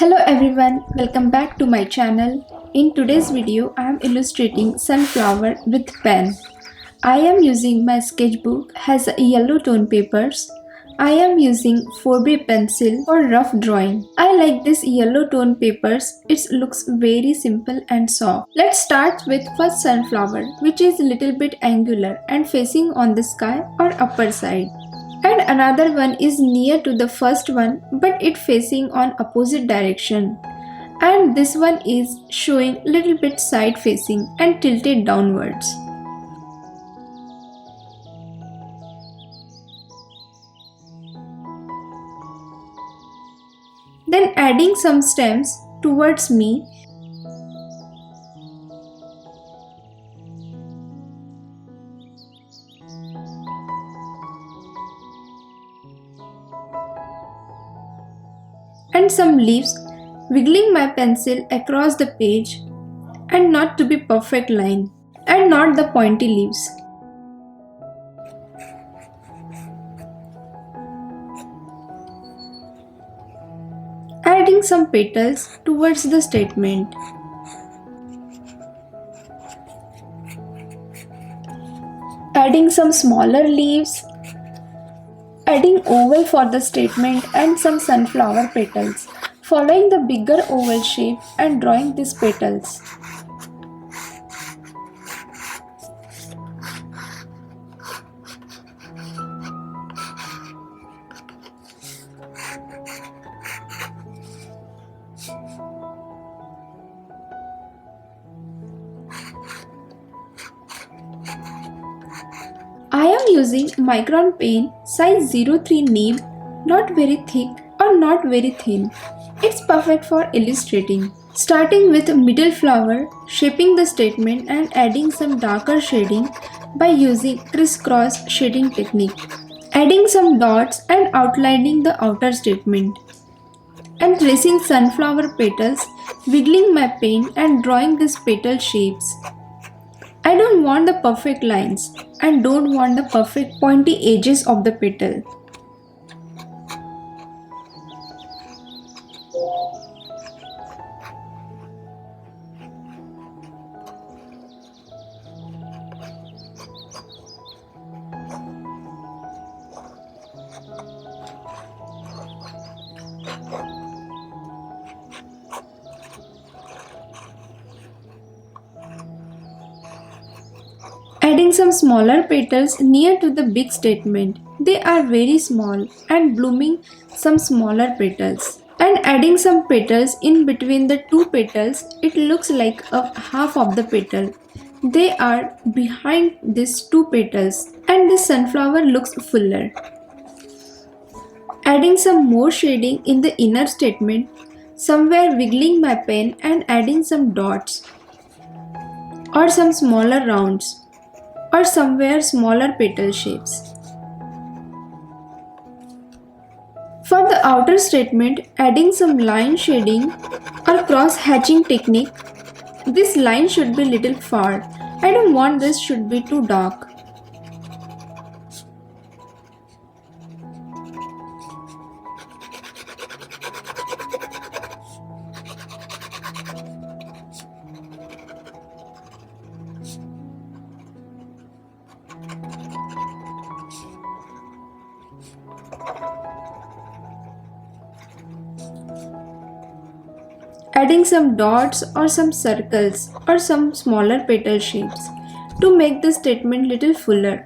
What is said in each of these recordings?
Hello everyone, welcome back to my channel. In today's video, I am illustrating sunflower with pen. I am using my sketchbook has yellow tone papers. I am using 4B pencil for rough drawing. I like this yellow tone papers. It looks very simple and soft. Let's start with first sunflower, which is little bit angular and facing on the sky or upper side. And another one is near to the first one but it facing on opposite direction. And this one is showing little bit side facing and tilted downwards. Then adding some stems towards me. And some leaves, wiggling my pencil across the page and not to be perfect line and not the pointy leaves. Adding some petals towards the statement. Adding some smaller leaves. Adding oval for the statement and some sunflower petals, following the bigger oval shape and drawing these petals. I am using micron pen size 03 nib, not very thick or not very thin. It's perfect for illustrating. Starting with middle flower, shaping the statement and adding some darker shading by using crisscross shading technique. Adding some dots and outlining the outer statement. And tracing sunflower petals, wiggling my pen and drawing these petal shapes. I don't want the perfect lines and don't want the perfect pointy edges of the petal. Adding some smaller petals near to the big statement. They are very small and blooming some smaller petals. And adding some petals in between the two petals, it looks like a half of the petal. They are behind these two petals and this sunflower looks fuller. Adding some more shading in the inner statement, somewhere wiggling my pen and adding some dots or some smaller rounds or somewhere smaller petal shapes. For the outer statement, adding some line shading or cross hatching technique. This line should be little far. I don't want this should be too dark. Adding some dots or some circles or some smaller petal shapes to make the statement little fuller.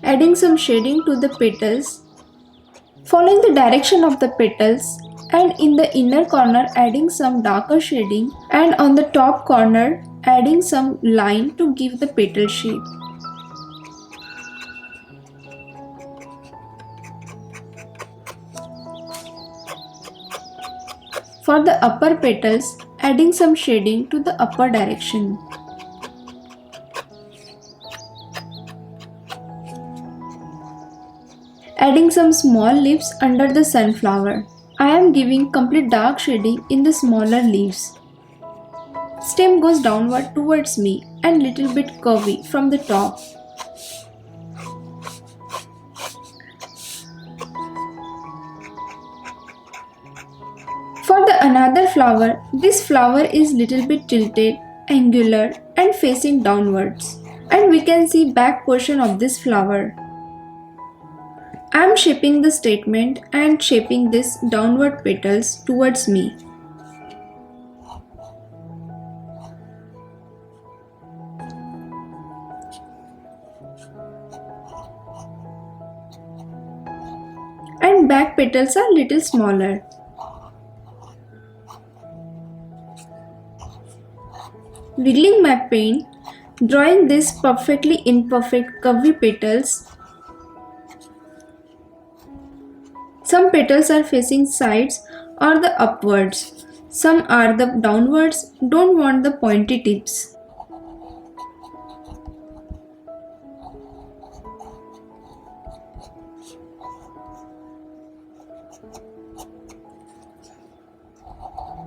Adding some shading to the petals, following the direction of the petals, and in the inner corner adding some darker shading and on the top corner adding some line to give the petal shape. For the upper petals, adding some shading to the upper direction. Adding some small leaves under the sunflower. I am giving complete dark shading in the smaller leaves. Stem goes downward towards me and little bit curvy from the top. For the another flower, this flower is little bit tilted, angular and facing downwards. And we can see back portion of this flower. I am shaping the statement and shaping this downward petals towards me. And back petals are little smaller. Wiggling my pen, drawing these perfectly imperfect curvy petals. Some petals are facing sides or the upwards. Some are the downwards, don't want the pointy tips.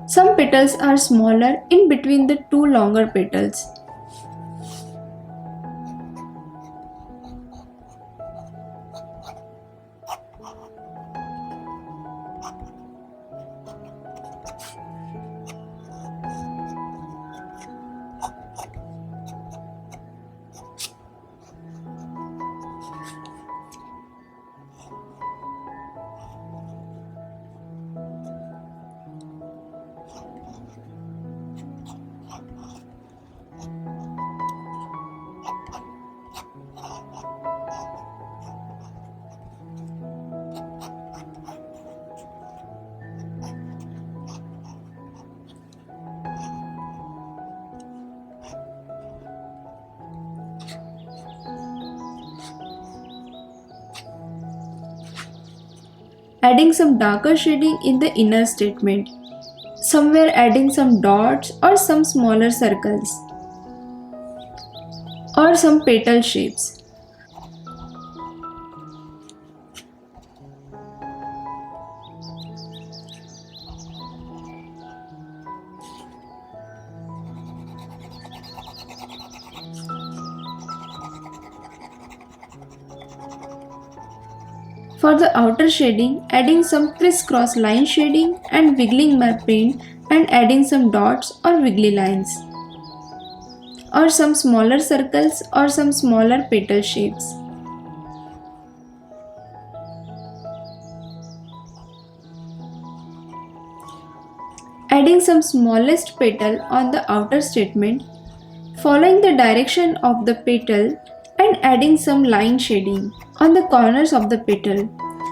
Some petals are smaller in between the two longer petals. Adding some darker shading in the inner statement. Somewhere adding some dots or some smaller circles. Or some petal shapes. For the outer shading, adding some crisscross line shading and wiggling my pen and adding some dots or wiggly lines. Or some smaller circles or some smaller petal shapes. Adding some smallest petal on the outer statement, following the direction of the petal and adding some line shading on the corners of the petal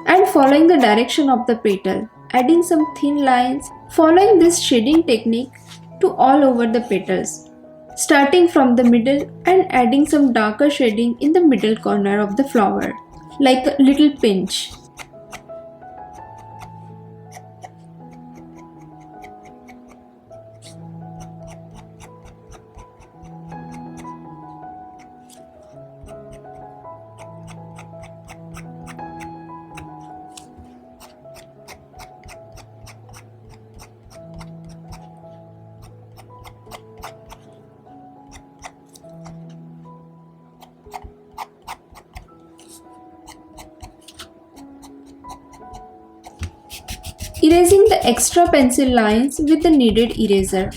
and following the direction of the petal, adding some thin lines, following this shading technique to all over the petals, starting from the middle and adding some darker shading in the middle corner of the flower, like a little pinch. Erasing the extra pencil lines with the needed eraser.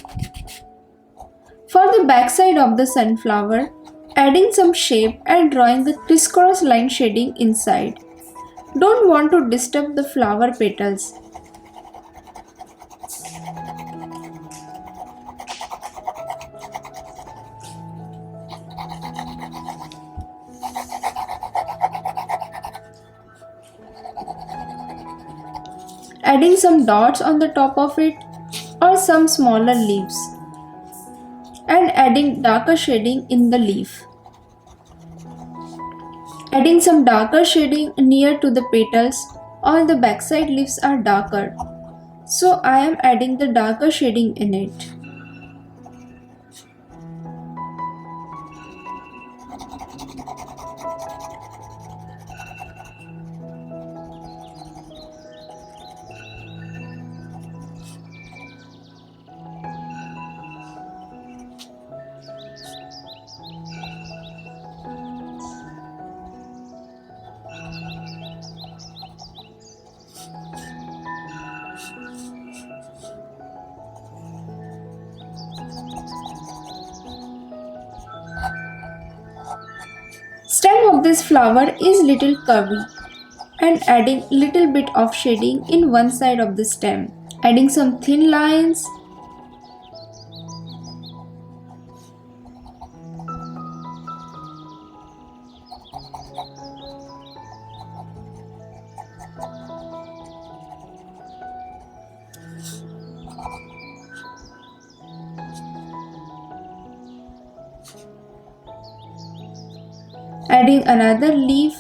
For the backside of the sunflower, adding some shape and drawing the crisscross line shading inside. Don't want to disturb the flower petals. Adding some dots on the top of it or some smaller leaves and adding darker shading in the leaf. Adding some darker shading near to the petals. All the backside leaves are darker, so I am adding the darker shading in it. Stem of this flower is little curvy and adding little bit of shading in one side of the stem. Adding some thin lines. Adding another leaf,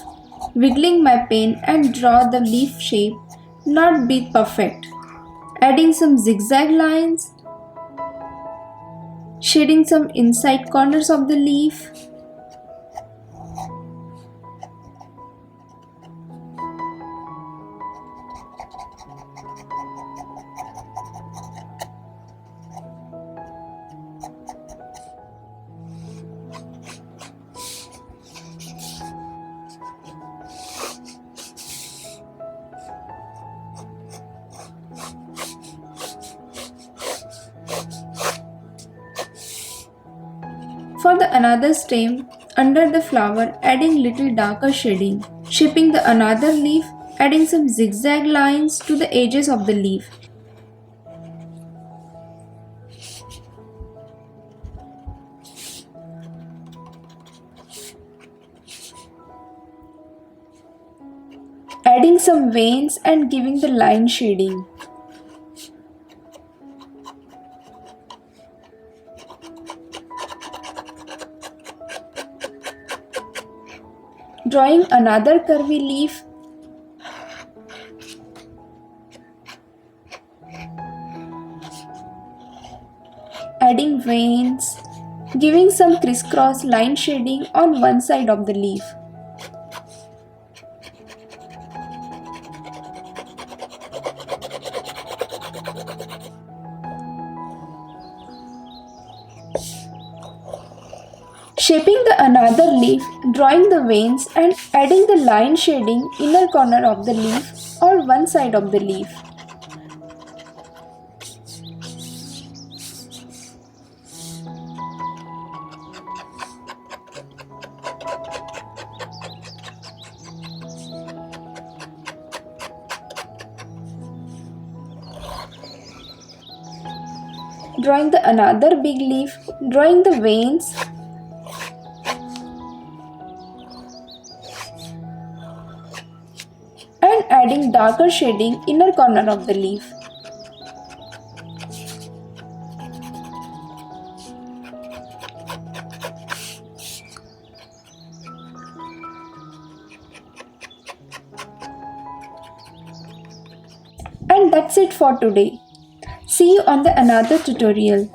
wiggling my pen and draw the leaf shape, not be perfect. Adding some zigzag lines, shading some inside corners of the leaf. For the another stem, under the flower, adding little darker shading. Shaping the another leaf, adding some zigzag lines to the edges of the leaf. Adding some veins and giving the line shading. Drawing another curvy leaf. Adding veins, giving some crisscross line shading on one side of the leaf. Shaping the another leaf, drawing the veins and adding the line shading inner corner of the leaf or one side of the leaf. Drawing the another big leaf, drawing the veins, and adding darker shading inner corner of the leaf. And that's it for today. See you on the another tutorial.